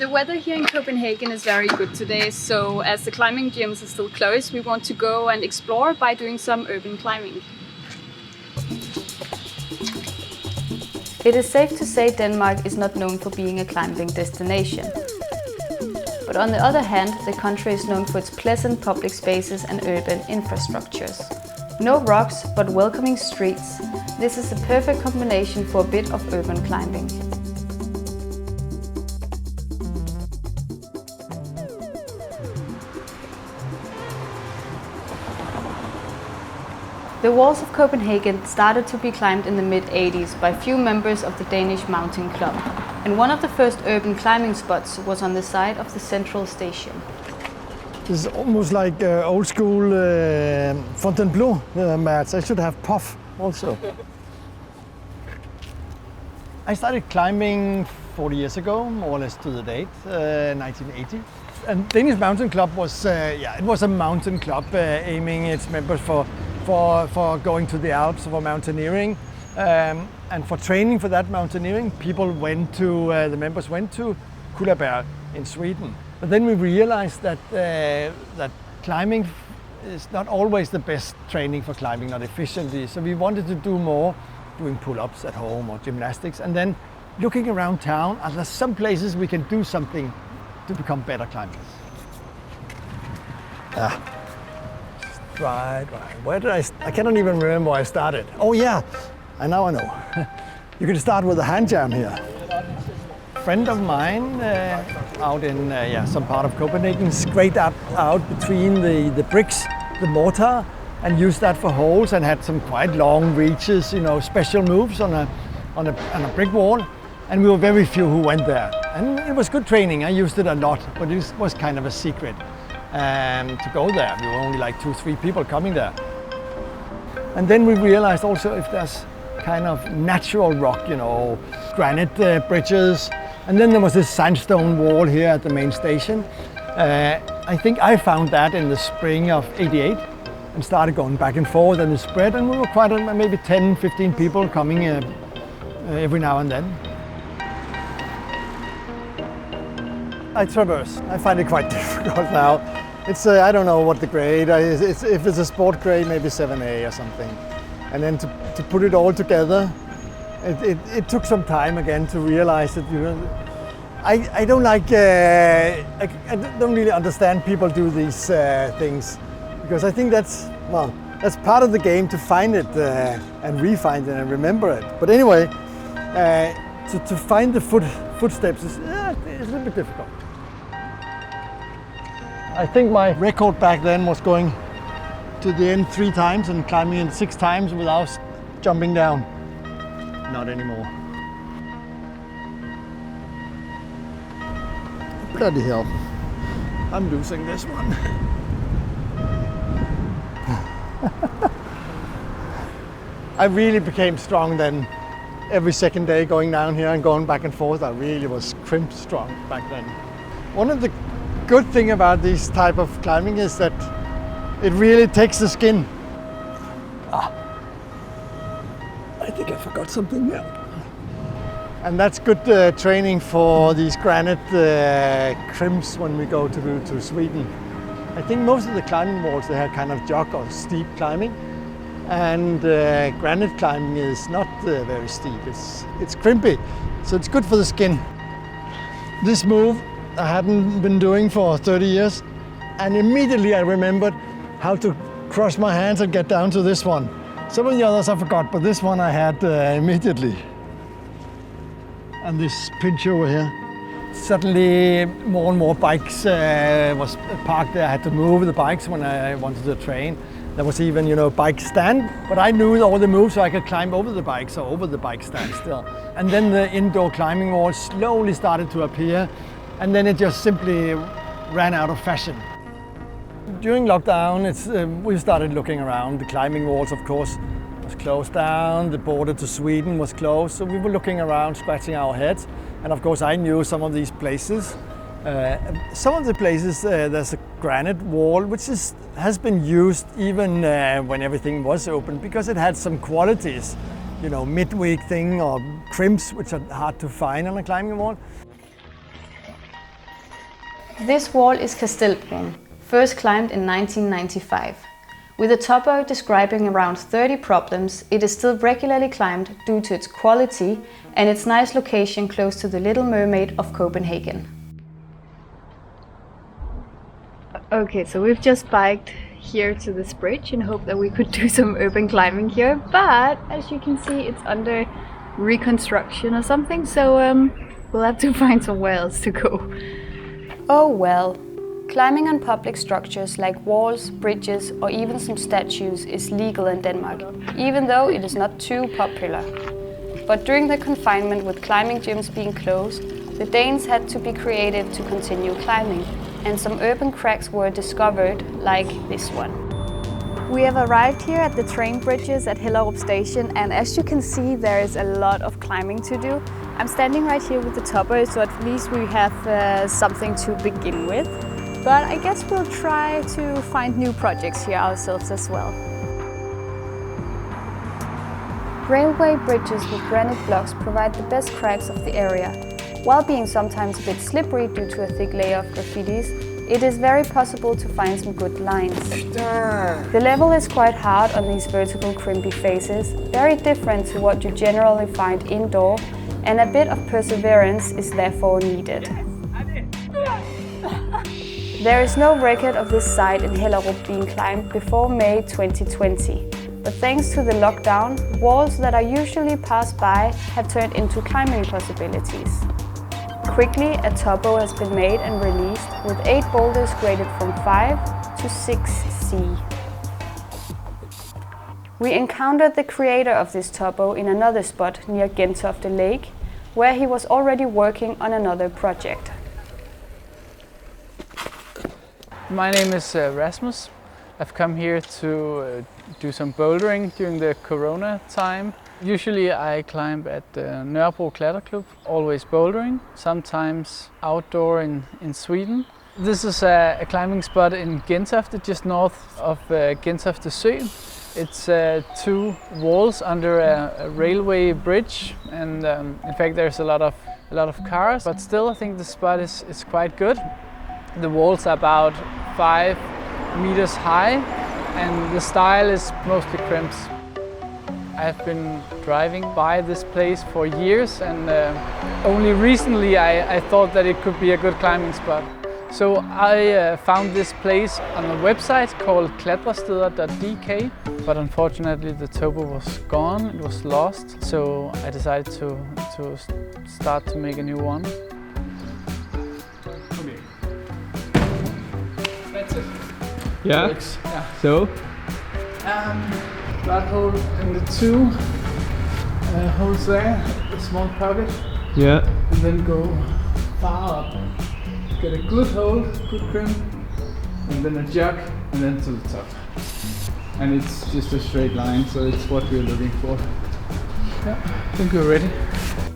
The weather here in Copenhagen is very good today, so as the climbing gyms are still closed, we want to go and explore by doing some urban climbing. It is safe to say Denmark is not known for being a climbing destination. But on the other hand, the country is known for its pleasant public spaces and urban infrastructures. No rocks, but welcoming streets. This is a perfect combination for a bit of urban climbing. The walls of Copenhagen started to be climbed in the mid-80s by few members of the Danish Mountain Club, and one of the first urban climbing spots was on the side of the central station. This is almost like old school Fontainebleau mats. I should have puff also. I started climbing 40 years ago, more or less to the date, 1980. And Danish Mountain Club was, it was a mountain club aiming its members for going to the Alps, for mountaineering, and for training for that mountaineering, the members went to Kullaberg in Sweden. But then we realized that that climbing is not always the best training for climbing, not efficiently. So we wanted to do more, doing pull-ups at home or gymnastics, and then looking around town, are there some places we can do something to become better climbers? Right. Where did I cannot even remember where I started. Oh yeah, now I know. You can start with a hand jam here. A friend of mine out in some part of Copenhagen scraped out between the bricks, the mortar, and used that for holes and had some quite long reaches, special moves on a brick wall. And we were very few who went there. And it was good training. I used it a lot, but it was kind of a secret. To go there. We were only like 2-3 people coming there. And then we realized also if there's kind of natural rock, granite bridges. And then there was this sandstone wall here at the main station. I think I found that in the spring of '88 and started going back and forth and it spread, and we were quite maybe 10-15 people coming every now and then. I traverse. I find it quite difficult now. It's I don't know what the grade is. If it's a sport grade, maybe 7A or something. And then to put it all together, it took some time again to realize that I don't like I don't really understand people do these things, because I think that's part of the game, to find it and re-find it and remember it. But anyway, to find the footsteps is a little bit difficult. I think my record back then was going to the end 3 times and climbing in 6 times without jumping down. Not anymore. Bloody hell. I'm losing this one. I really became strong then. Every second day going down here and going back and forth, I really was crimp strong back then. One of the good thing about this type of climbing is that it really takes the skin. I think I forgot something here. And that's good training for these granite crimps when we go to Sweden. I think most of the climbing walls, they have kind of jog or steep climbing. And granite climbing is not very steep, it's crimpy, so it's good for the skin. This move I hadn't been doing for 30 years, and immediately I remembered how to cross my hands and get down to this one. Some of the others I forgot, but this one I had immediately. And this pinch over here. Suddenly more and more bikes was parked there. I had to move the bikes when I wanted to train. There was even, bike stand, but I knew all the moves so I could climb over the bikes or over the bike stand still. And then the indoor climbing wall slowly started to appear, and then it just simply ran out of fashion. During lockdown, we started looking around. The climbing walls, of course, was closed down. The border to Sweden was closed, so we were looking around, scratching our heads. And of course, I knew some of these places. Some of the places there's a granite wall which has been used even when everything was open, because it had some qualities, midweek thing or crimps which are hard to find on a climbing wall. This wall is Kastelbroen, first climbed in 1995. With a topo describing around 30 problems, it is still regularly climbed due to its quality and its nice location close to the Little Mermaid of Copenhagen. Okay, so we've just biked here to this bridge in hope that we could do some urban climbing here, but as you can see it's under reconstruction or something, so we'll have to find somewhere else to go. Oh well. Climbing on public structures like walls, bridges or even some statues is legal in Denmark, even though it is not too popular. But during the confinement with climbing gyms being closed, the Danes had to be creative to continue climbing, and some urban cracks were discovered, like this one. We have arrived here at the train bridges at Hellerup station, and as you can see there is a lot of climbing to do. I'm standing right here with the topper, so at least we have something to begin with. But I guess we'll try to find new projects here ourselves as well. Railway bridges with granite blocks provide the best cracks of the area. While being sometimes a bit slippery due to a thick layer of graffitis, it is very possible to find some good lines. The level is quite hard on these vertical crimpy faces, very different to what you generally find indoor, and a bit of perseverance is therefore needed. There is no record of this site in Hellerup being climbed before May 2020, but thanks to the lockdown, walls that are usually passed by have turned into climbing possibilities. Quickly, a topo has been made and released with 8 boulders graded from 5 to 6C. We encountered the creator of this topo in another spot near Gentofte Lake, where he was already working on another project. My name is Rasmus. I've come here to do some bouldering during the Corona time. Usually I climb at Nørrebro Klatterklub, always bouldering, sometimes outdoor in Sweden. This is a climbing spot in Gentofte, just north of Gentofte Sø. It's 2 walls under a railway bridge, and in fact there's a lot of cars, but still I think the spot is quite good. The walls are about 5 meters high and the style is mostly crimps. I've been driving by this place for years, and only recently I thought that it could be a good climbing spot. So I found this place on a website called klatresteder.dk, but unfortunately the topo was gone, it was lost, so I decided to start to make a new one. That's it. Yeah? Works. Yeah. So? Blood hole in the 2 holes there, a small pocket. Yeah. And then go far up. Get a good hold, good crimp, and then a jog, and then to the top. And it's just a straight line, so it's what we're looking for. Yeah, I think we're ready.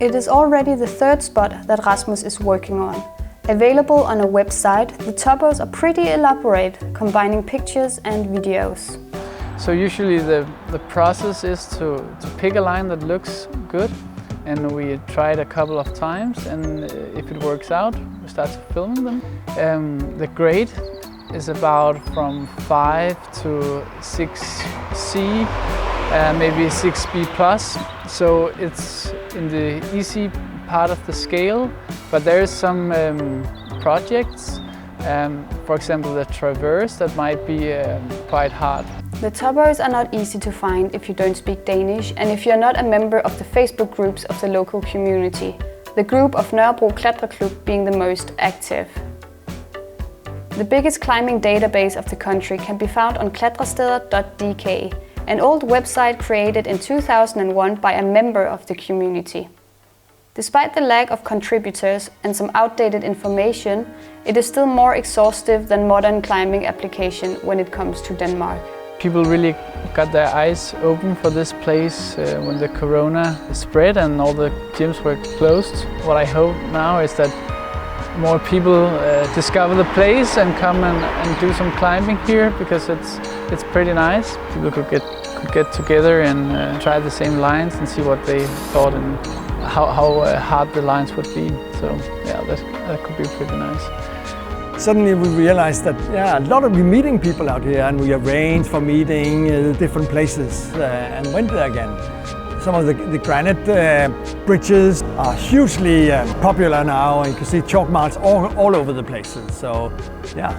It is already the 3rd spot that Rasmus is working on. Available on a website, the topos are pretty elaborate, combining pictures and videos. So usually the process is to pick a line that looks good, and we try it a couple of times, and if it works out, we start filming them. The grade is about from 5 to 6C, maybe 6B+. So it's in the easy part of the scale, but there is some projects, for example the traverse, that might be quite hard. The topos are not easy to find if you don't speak Danish and if you're not a member of the Facebook groups of the local community, the group of Nørrebro Klatterklub being the most active. The biggest climbing database of the country can be found on klatresteder.dk, an old website created in 2001 by a member of the community. Despite the lack of contributors and some outdated information, it is still more exhaustive than modern climbing application when it comes to Denmark. People really got their eyes open for this place when the Corona spread and all the gyms were closed. What I hope now is that more people discover the place and come and do some climbing here, because it's pretty nice. People could get together and try the same lines and see what they thought and how hard the lines would be. So yeah, that could be pretty nice. suddenly we realized that a lot of we're meeting people out here, and we arranged for meeting different places and went there again. Some of the granite bridges are hugely popular now. You can see chalk marks all over the places. So, yeah.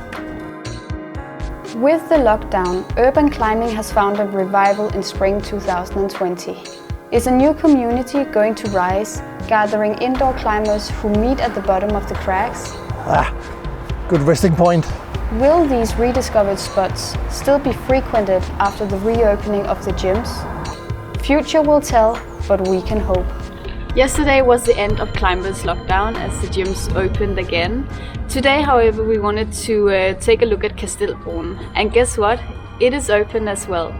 With the lockdown, urban climbing has found a revival in spring 2020. Is a new community going to rise, gathering indoor climbers who meet at the bottom of the cracks? Good resting point. Will these rediscovered spots still be frequented after the reopening of the gyms? Future will tell, but we can hope. Yesterday was the end of climbers' lockdown as the gyms opened again. Today, however, we wanted to take a look at Kastelbroen. And guess what? It is open as well.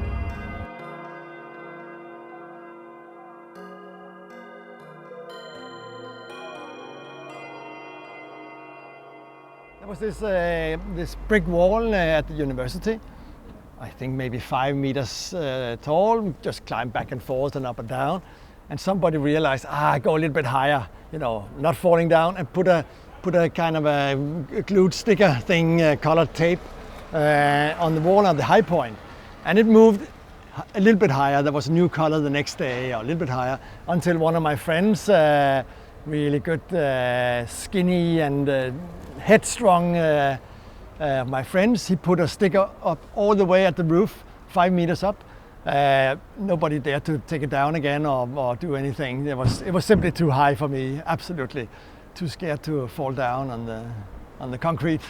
There was this brick wall at the university. I think maybe 5 meters tall, just climb back and forth and up and down. And somebody realized, go a little bit higher, not falling down, and put a kind of a glued sticker thing, colored tape on the wall on the high point. And it moved a little bit higher. There was a new color the next day, or a little bit higher, until one of my friends, really good, skinny and headstrong, my friends, he put a sticker up all the way at the roof, 5 meters up. Nobody dared to take it down again or do anything. It was simply too high for me, absolutely. Too scared to fall down on the concrete.